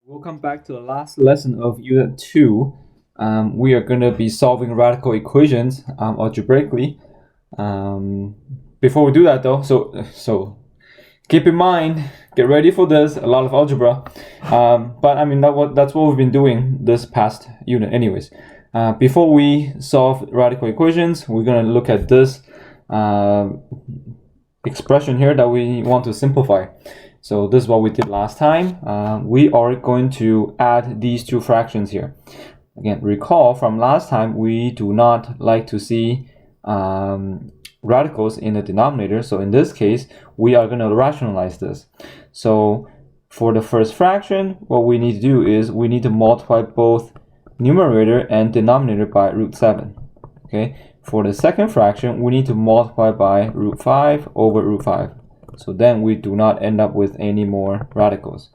Welcome back to the last lesson of Unit 2. We are going to be solving radical equations algebraically. Before we do that though, so keep in mind, get ready for this, a lot of algebra. But I mean, that's what we've been doing this past unit anyways. Before we solve radical equations, we're going to look at this expression here that we want to simplify. So this is what we did last time. We are going to add these two fractions here. Again, recall from last time, we do not like to see radicals in the denominator. So in this case, we are going to rationalize this. So for the first fraction, what we need to do is we need to multiply both numerator and denominator by root 7. Okay. For the second fraction, we need to multiply by root 5 over root 5. So then we do not end up with any more radicals.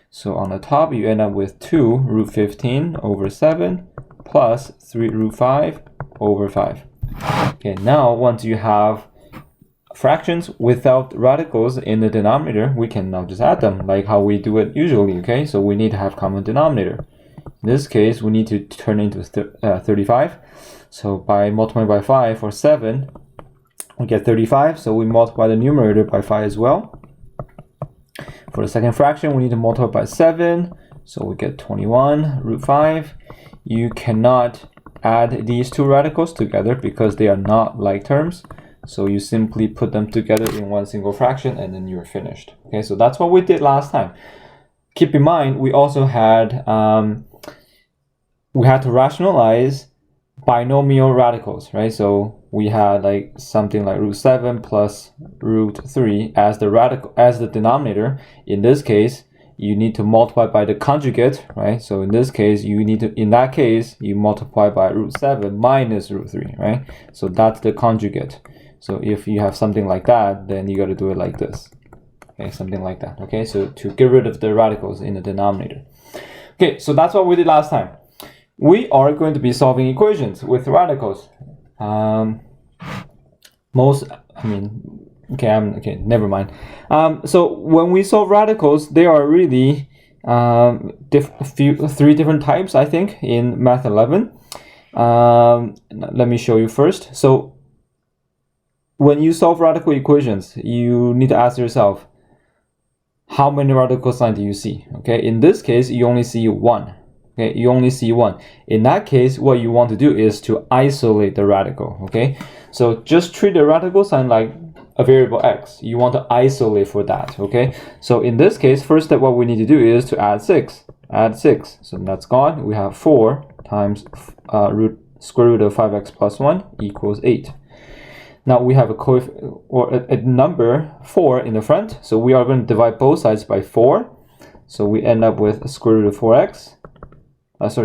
So on the top, you end up with 2 root 15 over 7 plus 3 root 5 over 5. Okay, now once you have fractions without radicals in the denominator, we can now just add them like how we do it usually. Okay, so we need to have common denominator. In this case, we need to turn into 35. So by multiplying by 5 for 7, we get 35, so we multiply the numerator by 5 as well. For the second fraction, we need to multiply by 7, so we get 21 root 5. You cannot add these two radicals together because they are not like terms. So you simply put them together in one single fraction and then you're finished. Okay, so that's what we did last time. Keep in mind, we also had to rationalize binomial radicals, right? So we had like something like root 7 plus root 3 as the denominator. In this case, you need to multiply by the conjugate, right? So in this case, you multiply by root 7 minus root 3, right? So that's the conjugate. So if you have something like that, then you got to do it like this. Okay, something like that. Okay, so to get rid of the radicals in the denominator. Okay, so that's what we did last time. We are going to be solving equations with radicals. Never mind. So when we solve radicals, there are really three different types, I think, in Math 11. Let me show you first. So when you solve radical equations, you need to ask yourself, how many radical signs do you see? Okay, in this case, you only see one. Okay, you only see one. In that case, what you want to do is to isolate the radical. Okay, so just treat the radical sign like a variable x. You want to isolate for that. Okay, so in this case, first step, what we need to do is to add 6. Add 6. So that's gone. We have 4 times square root of 5x plus 1 equals 8. Now we have a number 4 in the front. So we are going to divide both sides by 4. So we end up with a square root of 4x.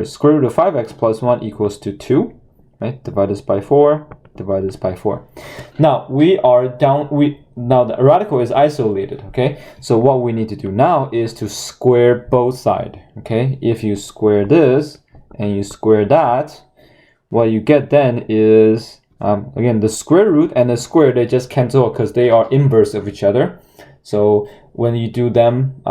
Square root of 5x plus 1 equals to 2. Right? Divide this by 4. Divide this by 4. Now now the radical is isolated. Okay. So what we need to do now is to square both sides. Okay. If you square this and you square that, what you get then is again the square root and the square, they just cancel because they are inverse of each other. So when you do them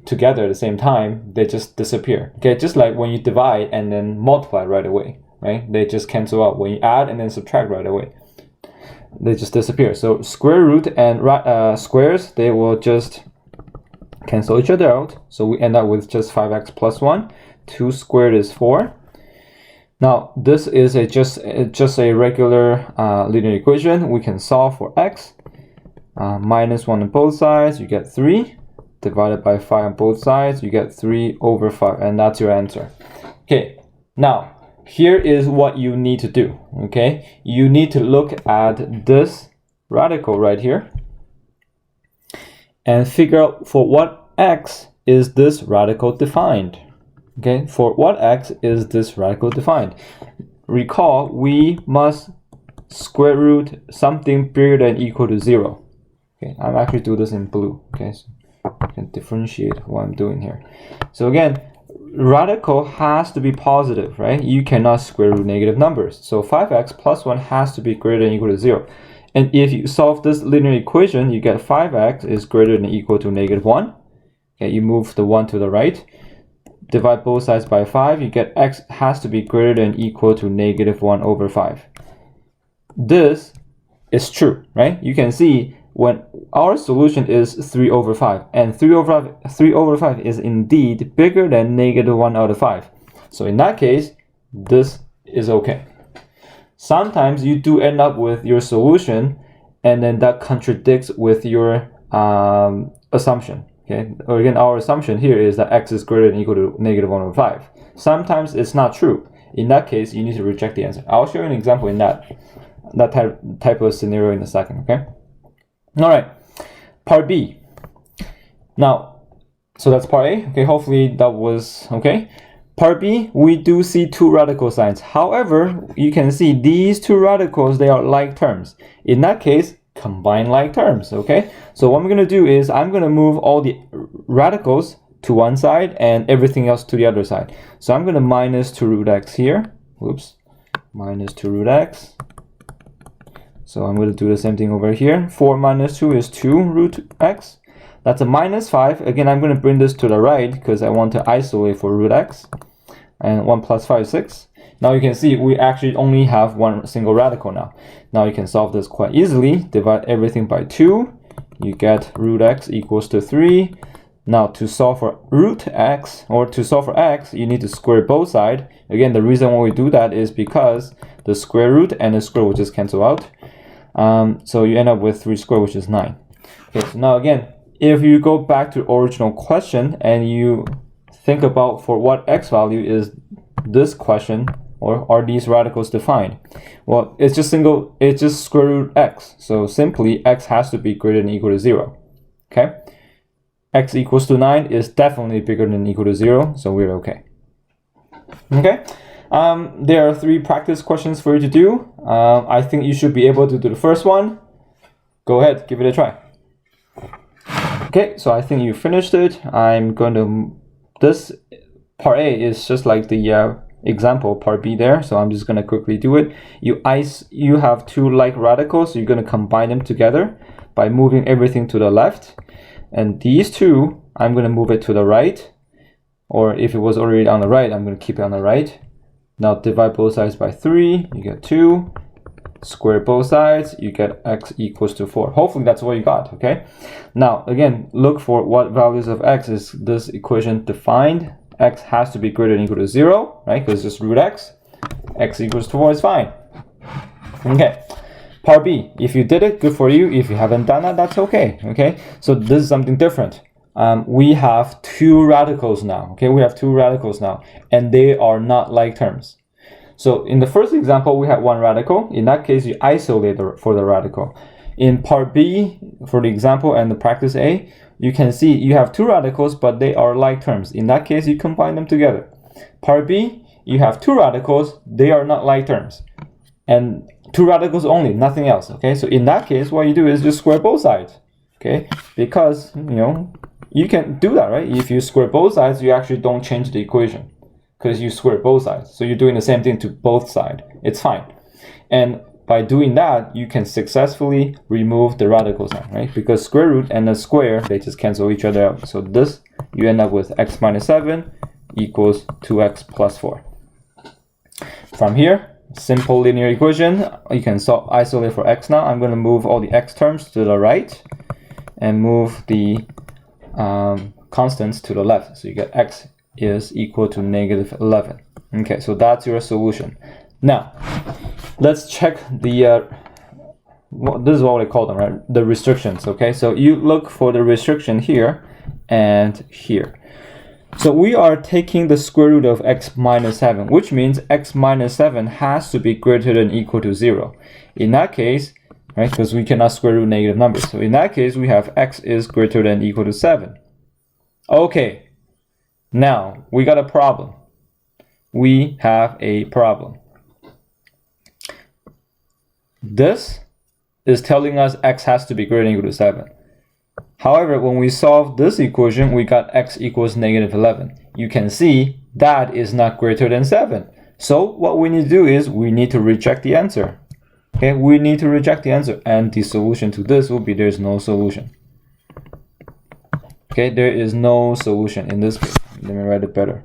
together at the same time, they just disappear. Okay, just like when you divide and then multiply right away, right? They just cancel out. When you add and then subtract right away, they just disappear. So square root and squares, they will just cancel each other out. So we end up with just 5x plus 1. 2 squared is 4. Now this is just a regular linear equation. We can solve for x. Minus 1 on both sides, you get 3. Divided by 5 on both sides, you get 3 over 5, and that's your answer. Okay, now here is what you need to do. Okay, you need to look at this radical right here and figure out for what x is this radical defined. Okay, for what x is this radical defined? Recall, we must square root something bigger than or equal to 0. Okay, I'm actually doing this in blue. Okay, so I can differentiate what I'm doing here. So again, radical has to be positive, right? You cannot square root negative numbers. So 5x plus 1 has to be greater than or equal to 0. And if you solve this linear equation, you get 5x is greater than or equal to negative 1. Okay, you move the 1 to the right, divide both sides by 5, you get x has to be greater than or equal to -1/5. This is true, right? You can see when our solution is 3/5, and 3/5 is indeed bigger than -1/5. So in that case, this is okay. Sometimes you do end up with your solution, and then that contradicts with your assumption. Okay, or again, our assumption here is that x is greater than or equal to -1/5. Sometimes it's not true. In that case, you need to reject the answer. I'll show you an example in that type of scenario in a second. Okay. All right. Part B. Now, so that's part A. Okay. Hopefully that was okay. Part B, we do see two radical signs. However, you can see these two radicals, they are like terms. In that case, combine like terms, okay? So what I'm going to do is I'm going to move all the radicals to one side and everything else to the other side. So I'm going to minus 2 root x here. Whoops. Minus 2 root x. So I'm going to do the same thing over here. 4 minus 2 is 2 root x. That's a minus 5. Again, I'm going to bring this to the right because I want to isolate for root x. And 1 plus 5 is 6. Now you can see we actually only have one single radical now. Now you can solve this quite easily. Divide everything by 2. You get root x equals to 3. Now to solve for root x, or to solve for x, you need to square both sides. Again, the reason why we do that is because the square root and the square will just cancel out. So you end up with 3 squared, which is 9. Okay, so now again, if you go back to the original question and you think about for what x value is this question, or are these radicals defined? Well, it's just square root x. So simply x has to be greater than or equal to 0. Okay? X equals to 9 is definitely bigger than or equal to 0, so we're okay. Okay? There are 3 practice questions for you to do. I think you should be able to do the first one. Go ahead, give it a try. Okay, so I think you finished it. I'm going to, this part A is just like the example part B there, so I'm just going to quickly do it. You have 2 like radicals, so you're going to combine them together by moving everything to the left. And these 2, I'm going to move it to the right, or if it was already on the right, I'm going to keep it on the right. Now divide both sides by 3, you get 2. Square both sides, you get x equals to 4. Hopefully that's what you got, okay? Now, again, look for what values of x is this equation defined. X has to be greater than or equal to 0, right? Because it's just root x. X equals to 4 is fine. Okay. Part B, if you did it, good for you. If you haven't done that, that's okay, okay? So this is something different. We have 2 radicals now, okay? We have 2 radicals now, and they are not like terms. So in the first example, we had 1 radical. In that case, you isolate for the radical. In part B, for the example and the practice A, you can see you have 2 radicals, but they are like terms. In that case, you combine them together. Part B, you have 2 radicals, they are not like terms. And 2 radicals only, nothing else, okay? So in that case, what you do is just square both sides, okay? Because, you can do that, right? If you square both sides, you actually don't change the equation, because you square both sides. So you're doing the same thing to both sides. It's fine. And by doing that, you can successfully remove the radicals now, right? Because square root and the square, they just cancel each other out. So this, you end up with x minus 7 equals 2x plus 4. From here, simple linear equation, you can isolate for x now. I'm going to move all the x terms to the right and move the constants to the left. So you get x is equal to -11. Okay, so that's your solution. Now, let's check the, this is what we call them, right? The restrictions, okay? So you look for the restriction here and here. So we are taking the square root of x minus 7, which means x minus 7 has to be greater than or equal to 0. In that case, right, because we cannot square root negative numbers. So in that case, we have x is greater than or equal to 7. Okay. Now, we got a problem. We have a problem. This is telling us x has to be greater than or equal to 7. However, when we solve this equation, we got x equals -11. You can see that is not greater than 7. So what we need to do is we need to reject the answer. Okay, we need to reject the answer, and the solution to this will be there's no solution. Okay, there is no solution in this case. Let me write it better.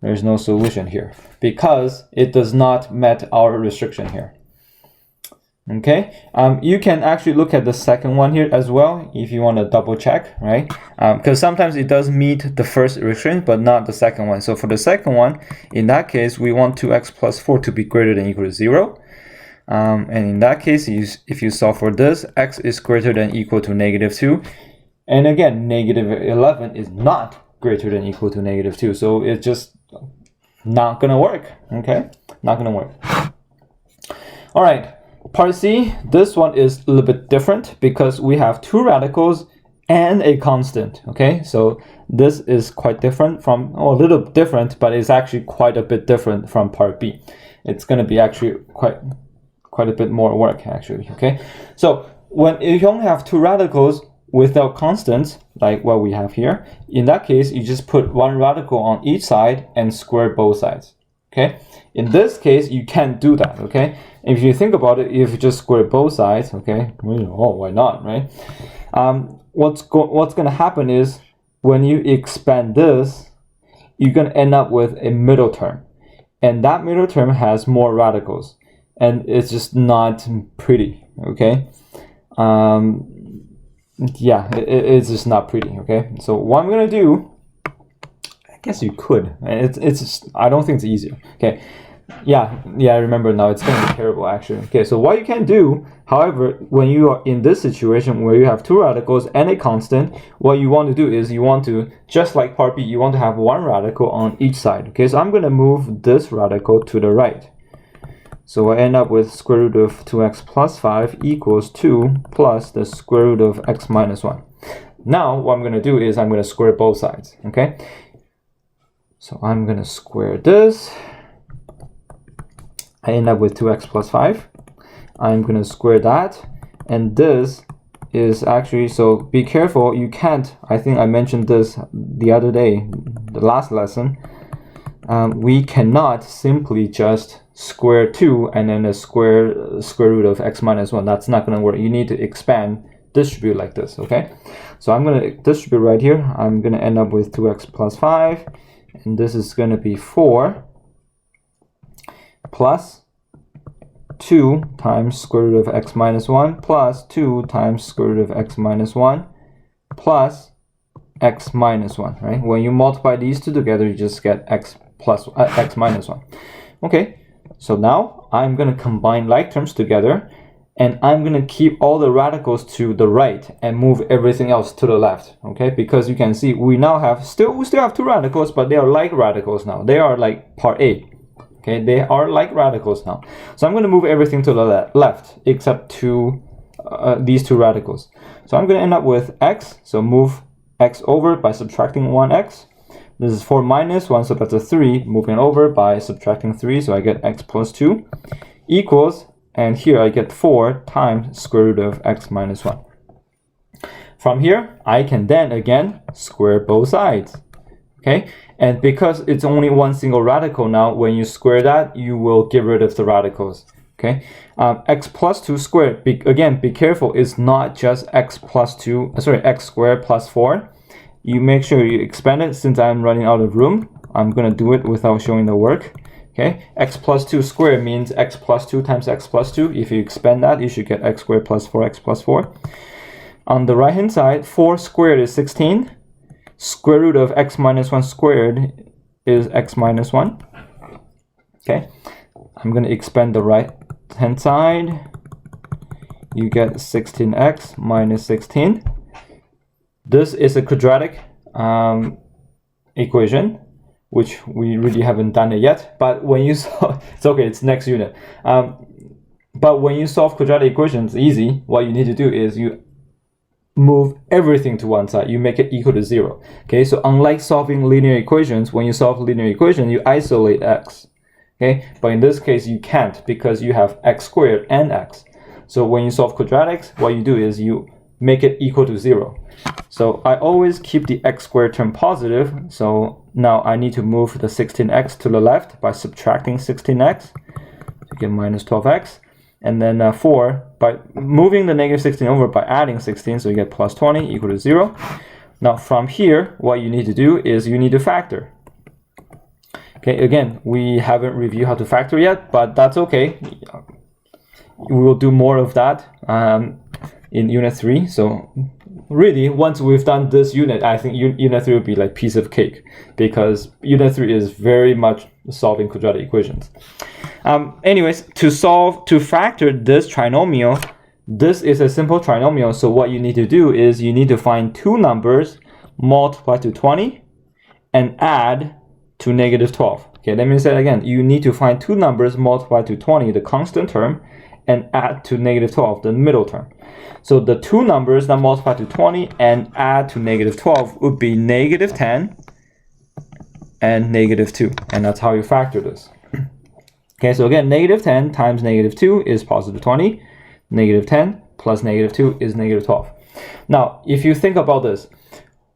There's no solution here because it does not met our restriction here. Okay, you can actually look at the second one here as well if you want to double check, right? Because sometimes it does meet the first restriction but not the second one. So for the second one, in that case, we want 2x plus 4 to be greater than or equal to 0. And in that case, if you solve for this, x is greater than or equal to -2. And again, -11 is not greater than or equal to -2. So it's just not going to work, okay? Not going to work. All right. Part C, this one is a little bit different because we have two radicals and a constant, okay? So this is quite different from, a little different, but it's actually quite a bit different from part B. It's going to be actually quite a bit more work, actually, okay? So when you only have two radicals without constants, like what we have here, in that case, you just put one radical on each side and square both sides, okay? In this case, you can't do that, okay? If you think about it, if you just square both sides, okay, oh, why not, right? What's going to happen is when you expand this, you're going to end up with a middle term. And that middle term has more radicals. And it's just not pretty, okay? Yeah, it's just not pretty, okay? So what I'm going to do, I guess you could. It's just, I don't think it's easier, okay? Yeah, I remember now. It's going to be terrible, actually. Okay, so what you can do, however, when you are in this situation where you have two radicals and a constant, what you want to do is you want to, just like part B, you want to have one radical on each side. Okay, so I'm going to move this radical to the right. So I end up with square root of 2x plus 5 equals 2 plus the square root of x minus 1. Now, what I'm going to do is I'm going to square both sides. Okay, so I'm going to square this. I end up with 2x plus 5. I'm going to square that. And this is actually, so be careful, you can't, I think I mentioned this the other day, the last lesson. We cannot simply just square 2 and then a square root of x minus 1. That's not going to work. You need to expand, distribute like this, okay? So I'm going to distribute right here. I'm going to end up with 2x plus 5. And this is going to be 4. Plus 2 times square root of x minus 1 plus 2 times square root of x minus 1 plus x minus 1, right? When you multiply these two together, you just get x minus 1. Okay, so now I'm going to combine like terms together, and I'm going to keep all the radicals to the right and move everything else to the left, okay? Because you can see we now have, we still have two radicals, but they are like radicals now. They are like part A. Okay, they are like radicals now. So I'm going to move everything to the left except these two radicals. So I'm going to end up with x. So move x over by subtracting 1x. This is 4 minus 1, so that's a 3. Moving over by subtracting 3, so I get x plus 2 equals, and here I get 4 times square root of x minus 1. From here, I can then again square both sides. Okay, and because it's only one single radical now, when you square that, you will get rid of the radicals. Okay, x plus 2 squared, again, be careful, it's not just x squared plus 4. You make sure you expand it. Since I'm running out of room, I'm going to do it without showing the work. Okay, x plus 2 squared means x plus 2 times x plus 2. If you expand that, you should get x squared plus 4x plus 4. On the right hand side, 4 squared is 16. Square root of x minus 1 squared is x minus 1. Okay, I'm going to expand the right hand side. You get 16x minus 16. This is a quadratic equation, which we really haven't done it yet. But when you solve, it's okay, it's next unit. But when you solve quadratic equations, easy. What you need to do is you move everything to one side. You make it equal to 0. Okay, so unlike solving linear equations, when you solve linear equation, you isolate x. Okay, but in this case, you can't because you have x squared and x. So when you solve quadratics, what you do is you make it equal to 0. So I always keep the x squared term positive. So now I need to move the 16x to the left by subtracting 16x to get minus 12x. And then 4, by moving the negative 16 over by adding 16, so you get plus 20 equal to 0. Now from here, what you need to do is you need to factor. Okay, again, we haven't reviewed how to factor yet, but that's okay. We will do more of that in Unit 3. So really, once we've done this unit, I think Unit 3 will be like piece of cake, because Unit 3 is very much solving quadratic equations. Anyways, to factor this trinomial, this is a simple trinomial, so what you need to do is you need to find two numbers, multiply to 20, and add to negative 12. Okay, let me say it again. You need to find two numbers, multiply to 20, the constant term, and add to negative 12, the middle term. So the two numbers that multiply to 20 and add to negative 12 would be negative 10 and negative 2. And that's how you factor this. Okay, so again, negative 10 times negative 2 is positive 20. Negative 10 plus negative 2 is negative 12. Now, if you think about this,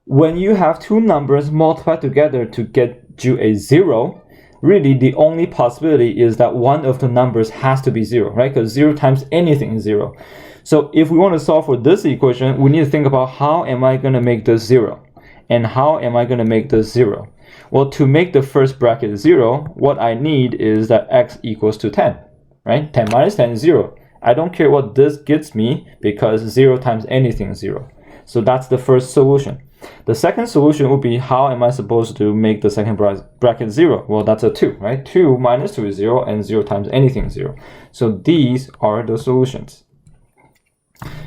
when you have two numbers multiplied together to get you a 0, really the only possibility is that one of the numbers has to be 0, right? Because 0 times anything is 0. So if we want to solve for this equation, we need to think about how am I going to make this 0? And how am I going to make this 0? Well, to make the first bracket 0, what I need is that x equals to 10, right? 10 minus 10 is 0. I don't care what this gets me, because 0 times anything is 0. So that's the first solution. The second solution would be, how am I supposed to make the second bracket 0? Well, that's a 2, right? 2 minus 2 is 0, and 0 times anything is 0. So these are the solutions.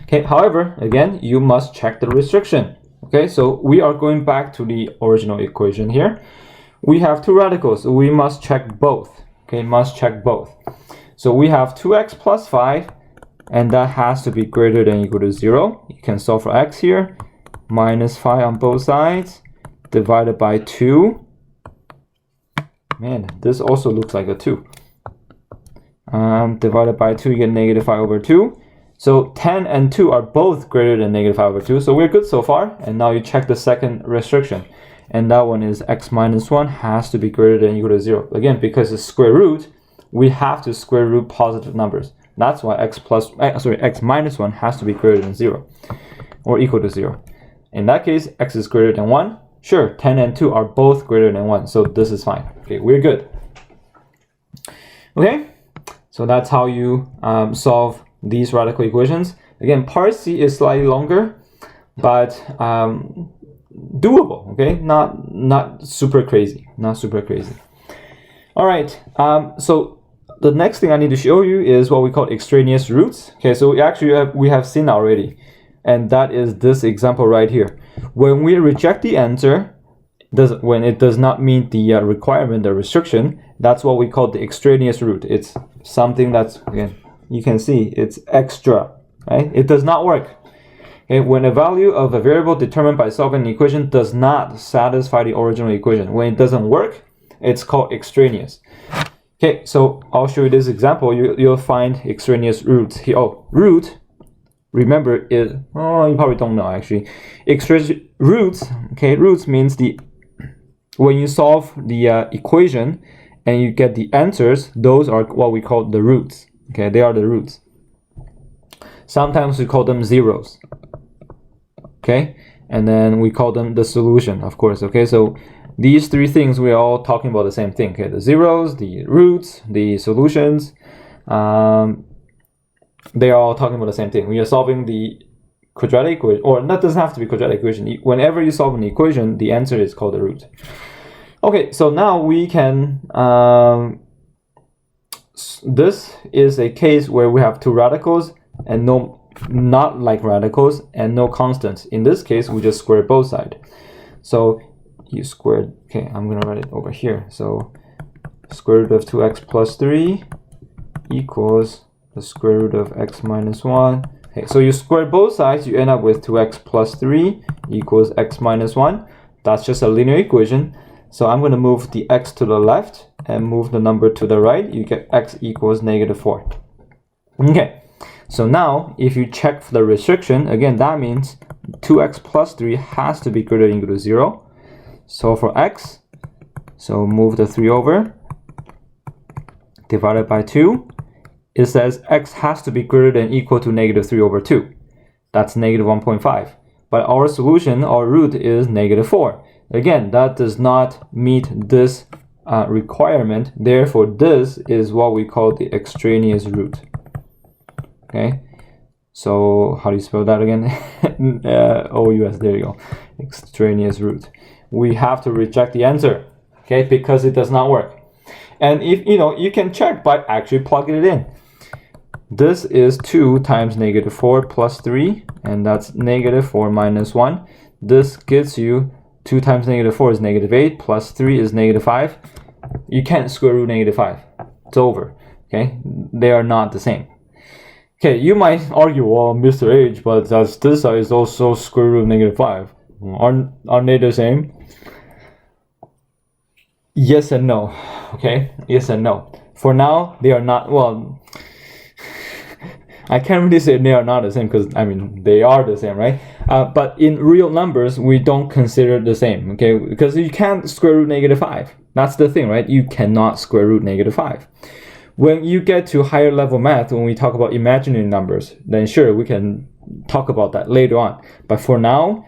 Okay, however, again, you must check the restriction. Okay, so we are going back to the original equation here. We have two radicals, so we must check both. Okay, must check both. So we have 2x plus 5, and that has to be greater than or equal to 0. You can solve for x here. Minus 5 on both sides, divided by 2. Man, this also looks like a 2. Divided by 2, you get negative 5 over 2. So 10 and 2 are both greater than negative 5 over 2. So we're good so far. And now you check the second restriction. And that one is x minus 1 has to be greater than or equal to 0. Again, because it's square root, we have to square root positive numbers. That's why x minus 1 has to be greater than 0 or equal to 0. In that case, x is greater than 1. Sure, 10 and 2 are both greater than 1, so this is fine. Okay, we're good. Okay, so that's how you solve these radical equations. Again, part C is slightly longer, but doable. Okay, not super crazy, not super crazy. All right, so the next thing I need to show you is what we call extraneous roots. Okay, so we have seen already. And that is this example right here. When we reject the answer, when it does not meet the requirement, the restriction, that's what we call the extraneous root. It's something that's, again, you can see it's extra, right? It does not work. Okay, when a value of a variable determined by solving an equation does not satisfy the original equation, when it doesn't work, it's called extraneous. Okay, so I'll show you this example. You'll find extraneous roots here. Oh, root. Remember, you probably don't know actually. Roots, okay, roots means when you solve the equation and you get the answers, those are what we call the roots. Okay, they are the roots. Sometimes we call them zeros. Okay, and then we call them the solution, of course. Okay, so these three things, we're all talking about the same thing. Okay, the zeros, the roots, the solutions. They are all talking about the same thing. We are solving the quadratic equation, or that doesn't have to be quadratic equation. Whenever you solve an equation, the answer is called the root. Okay, so now we can, this is a case where we have two radicals and not like radicals and no constants. In this case, we just square both sides. So you squared, okay, I'm gonna write it over here. So square root of 2x plus 3 equals the square root of x minus 1. Okay, so you square both sides, you end up with 2x plus 3 equals x minus 1. That's just a linear equation. So I'm going to move the x to the left and move the number to the right. You get x equals negative 4. Okay, so now if you check for the restriction, again, that means 2x plus 3 has to be greater than or equal to 0. So for x, so move the 3 over, divided by 2. It says x has to be greater than or equal to negative 3 over 2. That's negative 1.5. but our solution, our root is -4. Again, that does not meet this requirement. Therefore, this is what we call the extraneous root. Okay, so how do you spell that again? OUS, there you go. Extraneous root. We have to reject the answer, okay, because it does not work. And if you can check by actually plugging it in. This is 2 times -4 plus 3, and that's -4 minus 1. This gives you 2 times -4 is -8, plus 3 is -5. You can't square root -5. It's over. Okay, they are not the same. Okay, you might argue, well, Mr. H, but this side is also square root -5. Aren't they the same? Yes and no. Okay, yes and no. For now, they are not. Well, I can't really say they are not the same because, I mean, they are the same, right? But in real numbers, we don't consider the same, okay? Because you can't square root -5. That's the thing, right? You cannot square root -5. When you get to higher level math, when we talk about imaginary numbers, then sure, we can talk about that later on. But for now,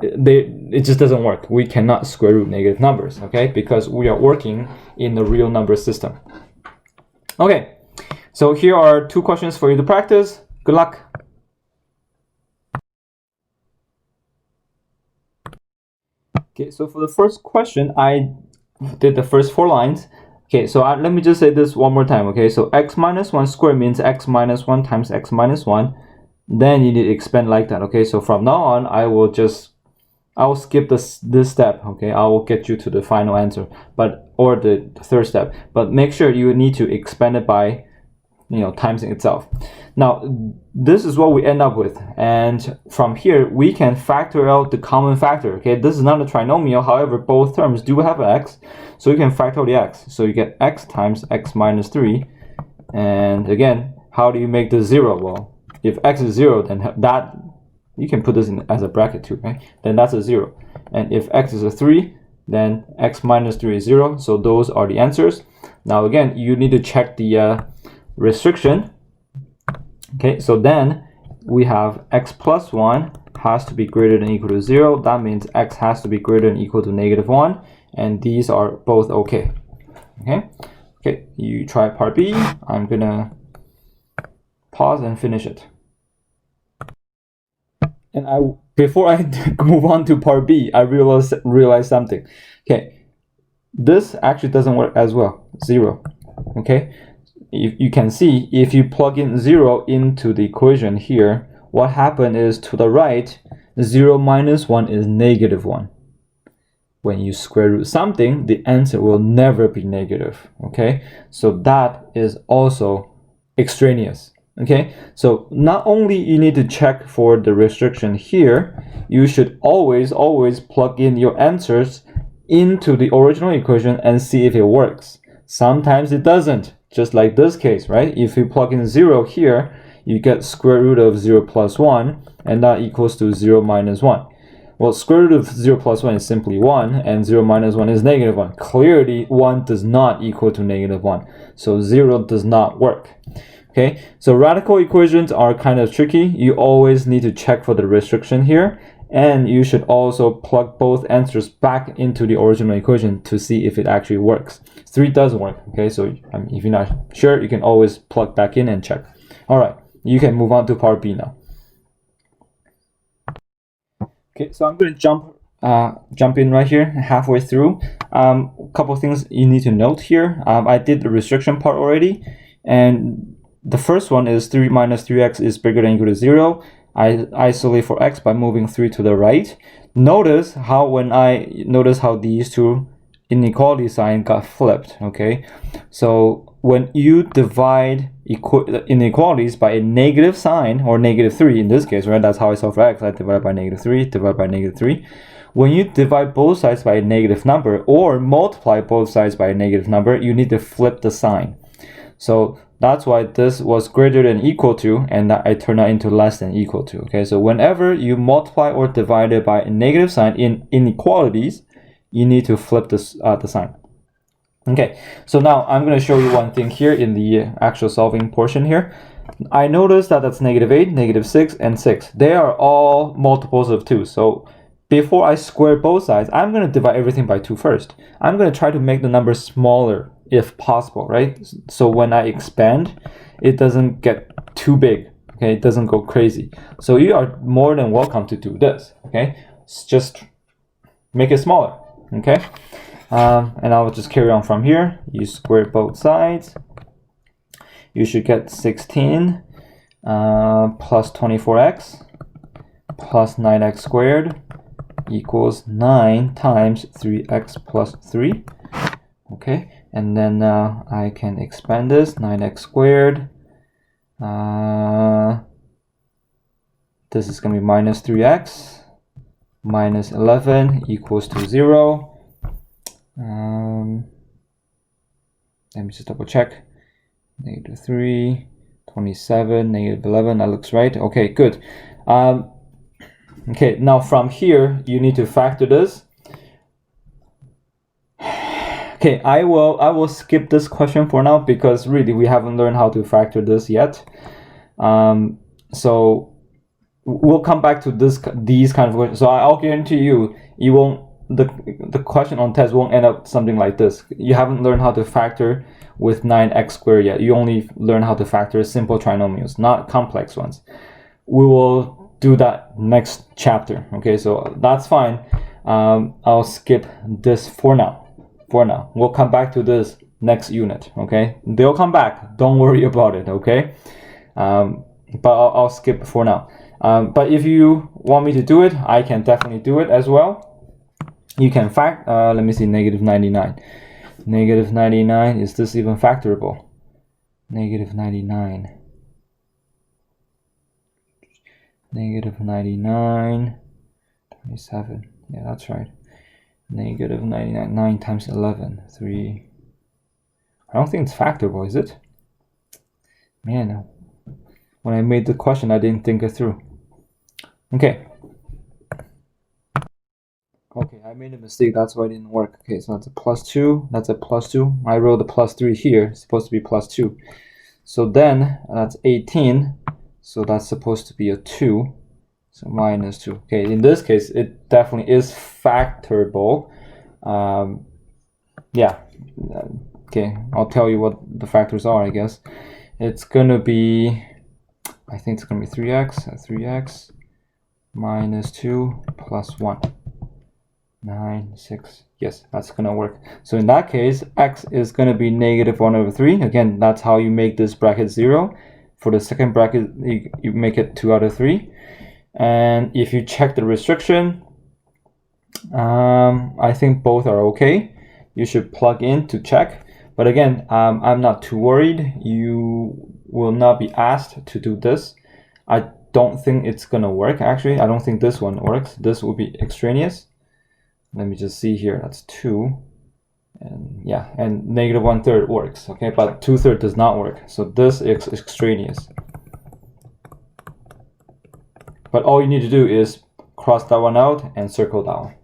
it just doesn't work. We cannot square root negative numbers, okay? Because we are working in the real number system. Okay. So here are 2 questions for you to practice. Good luck. Okay, so for the first question, I did the first 4 lines. Okay, so let me just say this one more time, okay? So x minus 1 squared means x minus 1 times x minus 1. Then you need to expand like that, okay? So from now on, I will skip this step, okay? I will get you to the final answer, or the third step. But make sure you need to expand it by times itself. Now, this is what we end up with. And from here, we can factor out the common factor. Okay, this is not a trinomial. However, both terms do have an x. So you can factor the x. So you get x times x minus 3. And again, how do you make this 0? Well, if x is 0, then that, you can put this in as a bracket too, right? Then that's a 0. And if x is a 3, then x minus 3 is 0. So those are the answers. Now, again, you need to check the restriction. Okay, so then we have x plus 1 has to be greater than or equal to 0. That means x has to be greater than or equal to -1, and these are both okay. Okay, you try part B. I'm gonna pause and finish it. And before I move on to part B, I realized something. Okay, this actually doesn't work as well. 0. Okay, you can see if you plug in 0 into the equation here, what happened is to the right, 0 minus 1 is -1. When you square root something, the answer will never be negative. Okay, so that is also extraneous. Okay, so not only you need to check for the restriction here, you should always plug in your answers into the original equation and see if it works. Sometimes it doesn't, just like this case, right? If you plug in 0 here, you get square root of 0 plus 1, and that equals to 0 minus 1. Well, square root of 0 plus 1 is simply 1, and 0 minus 1 is -1. Clearly, 1 does not equal to -1, so 0 does not work. Okay, so radical equations are kind of tricky. You always need to check for the restriction here, and you should also plug both answers back into the original equation to see if it actually works. 3 doesn't work, okay, so if you're not sure, you can always plug back in and check. All right, you can move on to part B now. Okay, so I'm going to jump in right here halfway through. A couple of things you need to note here. I did the restriction part already, and the first one is 3 minus 3x is bigger than or equal to 0. I isolate for x by moving 3 to the right. Notice how these two inequality sign got flipped. Okay, so when you divide inequalities by a negative sign, or -3 in this case, right? That's how I solve for x. I divide by -3, divide by -3. When you divide both sides by a negative number, or multiply both sides by a negative number, you need to flip the sign. So that's why this was greater than or equal to, and that I turned out into less than or equal to. Okay, so whenever you multiply or divide it by a negative sign in inequalities, you need to flip the sign. Okay, so now I'm going to show you one thing here in the actual solving portion here. I noticed that that's -8, -6, and 6. They are all multiples of 2. So before I square both sides, I'm going to divide everything by 2 first. I'm going to try to make the number smaller if possible, right? So when I expand, it doesn't get too big, okay? It doesn't go crazy. So you are more than welcome to do this, okay? Just make it smaller, okay? And I'll just carry on from here. You square both sides. You should get 16 plus 24x plus 9x squared equals 9 times 3x plus 3. Okay, and then I can expand this. 9x squared. This is going to be minus 3x minus 11 equals to 0. Let me just double check. -3, 27, -11, that looks right. Okay, good. Okay, now from here, you need to factor this. Okay, I will skip this question for now because really we haven't learned how to factor this yet. So we'll come back to these kind of questions. So I'll guarantee you won't, the question on test won't end up something like this. You haven't learned how to factor with 9x squared yet. You only learn how to factor simple trinomials, not complex ones. We will do that next chapter. Okay, so that's fine. I'll skip this for now. We'll come back to this next unit. Okay, they'll come back. Don't worry about it. Okay, but I'll skip for now. But if you want me to do it, I can definitely do it as well. You can let me see, -99. -99, is this even factorable? -99. -99, 27. Yeah, that's right. -99, 9 times 11, 3. I don't think it's factorable, is it? Man, when I made the question, I didn't think it through. Okay. Okay, I made a mistake, that's why it didn't work. Okay, so that's a +2, that's a +2. I wrote the +3 here, it's supposed to be +2. So then, that's 18, so that's supposed to be a 2, so -2. Okay, in this case, it definitely is factorable. Yeah, okay, I'll tell you what the factors are, I guess. It's gonna be, I think it's gonna be 3x -2 plus 1. 9, 6. Yes, that's gonna work. So in that case, x is gonna be -1/3. Again, that's how you make this bracket 0. For the second bracket, you make it 2/3. And if you check the restriction, I think both are okay. You should plug in to check. But again, I'm not too worried. You will not be asked to do this. I don't think it's gonna work. Actually, I don't think this one works. This will be extraneous. Let me just see here, that's 2, and yeah, and -1/3 works, okay, but 2/3 does not work, so this is extraneous. But all you need to do is cross that one out and circle that one.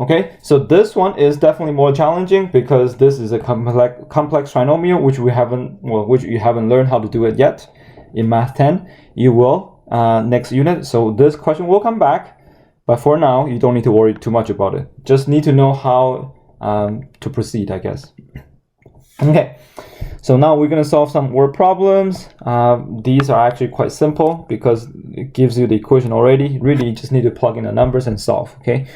Okay, so this one is definitely more challenging because this is a complex trinomial, which you haven't learned how to do it yet in Math 10. You will next unit, so this question will come back. But for now, you don't need to worry too much about it. Just need to know how to proceed, I guess. Okay, so now we're going to solve some word problems. These are actually quite simple because it gives you the equation already. Really, you just need to plug in the numbers and solve, okay?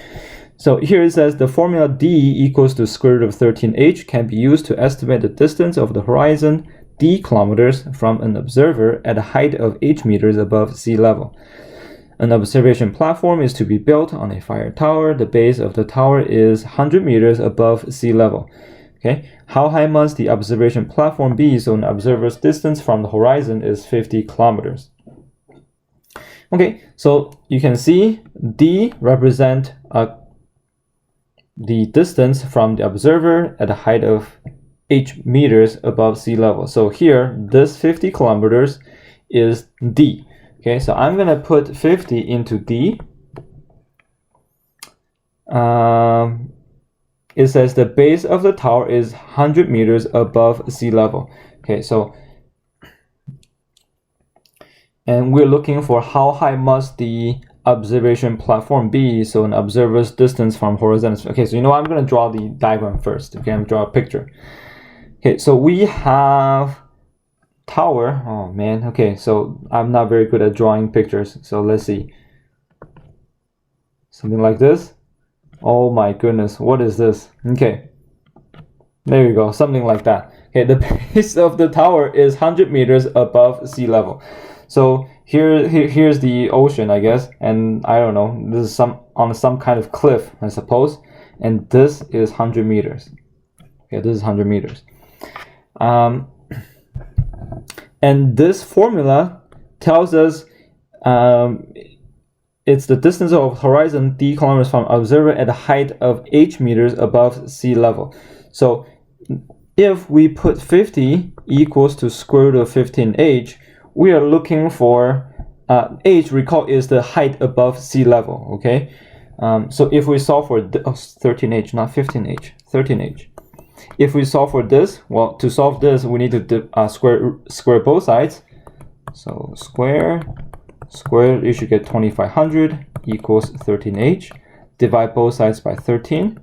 So here it says the formula d equals to square root of 13h can be used to estimate the distance of the horizon, d kilometers, from an observer at a height of h meters above sea level. An observation platform is to be built on a fire tower. The base of the tower is 100 meters above sea level. Okay, how high must the observation platform be so an observer's distance from the horizon is 50 kilometers? Okay, so you can see D represent the distance from the observer at a height of h meters above sea level. So here, this 50 kilometers is D. Okay, so I'm going to put 50 into D. It says the base of the tower is 100 meters above sea level. Okay, so and we're looking for how high must the observation platform be, so an observer's distance from horizontal. Okay, so you know what? I'm going to draw the diagram first. Okay, I'm going to draw a picture. Okay, so we have tower. Oh man, okay, so I'm not very good at drawing pictures, so let's see. Something like this. Oh my goodness, what is this? Okay, there you go, something like that. Okay, the base of the tower is 100 meters above sea level. So here's the ocean, I guess, and I don't know, this is on some kind of cliff, I suppose, and this is 100 meters. Okay, this is 100 meters. And this formula tells us it's the distance of horizon d kilometers from observer at a height of h meters above sea level. So if we put 50 equals to square root of 15h, we are looking for h, recall, is the height above sea level. Okay, so if we solve for 13h, not 15h, 13h. If we solve for this, well, to solve this, we need to square both sides. So square, you should get 2500 equals 13h. Divide both sides by 13.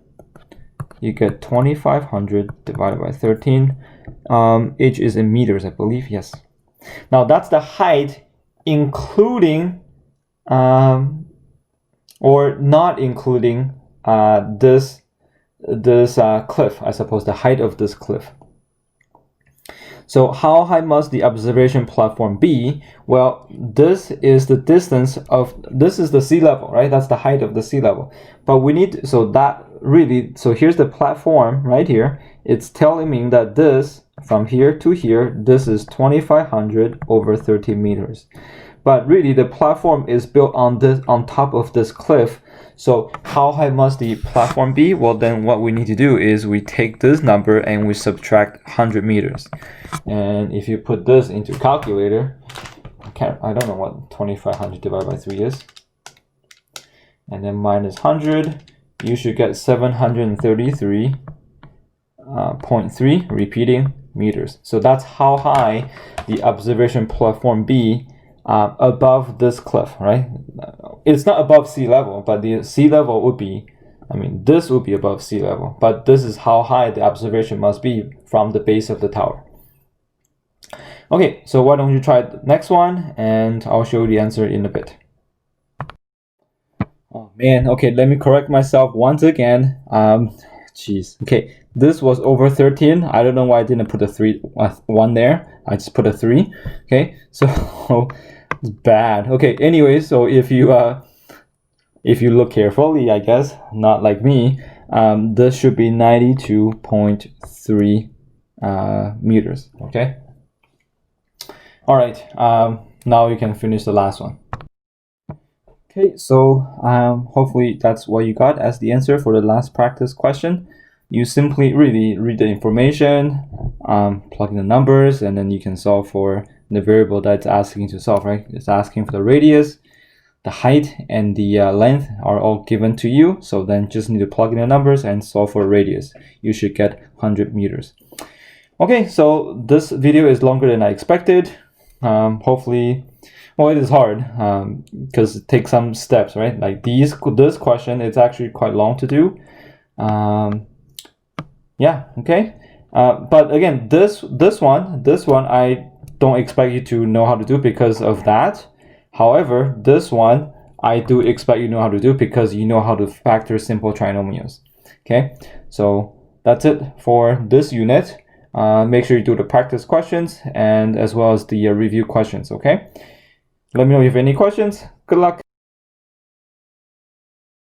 You get 2500 divided by 13. H is in meters, I believe. Yes. Now that's the height, including or not including this cliff, I suppose, the height of this cliff. So how high must the observation platform be? Well, this is the distance of, this is the sea level, right? That's the height of the sea level. But we need, so here's the platform right here. It's telling me that this, from here to here, this is 2500 over 13 meters. But really the platform is built on top of this cliff. So how high must the platform be? Well, then what we need to do is we take this number and we subtract 100 meters. And if you put this into calculator, I don't know what 2500 divided by 3 is. And then minus 100, you should get 733.3 repeating meters. So that's how high the observation platform be above this cliff, right? It's not above sea level, but the sea level would be, this would be above sea level, but this is how high the observation must be from the base of the tower. Okay, so why don't you try the next one, and I'll show you the answer in a bit. Oh man, okay, let me correct myself once again. Jeez, okay, this was over 13. I don't know why I didn't put a 1 there. I just put a 3. Okay, so it's bad. Okay, anyway, so if you look carefully, I guess, not like me, this should be 92.3 meters. Okay. All right. Now you can finish the last one. Okay, so hopefully that's what you got as the answer for the last practice question. You simply really read the information, plug in the numbers, and then you can solve for the variable that it's asking to solve, right? It's asking for the radius, the height, and the length are all given to you. So then just need to plug in the numbers and solve for radius. You should get 100 meters. Okay, so this video is longer than I expected. Hopefully, well, it is hard because it takes some steps, right? Like this question, it's actually quite long to do. Yeah, okay. But again, this one I don't expect you to know how to do because of that. However, this one I do expect you know how to do because you know how to factor simple trinomials. Okay, so that's it for this unit. Make sure you do the practice questions and as well as the review questions. Okay, let me know if you have any questions. Good luck.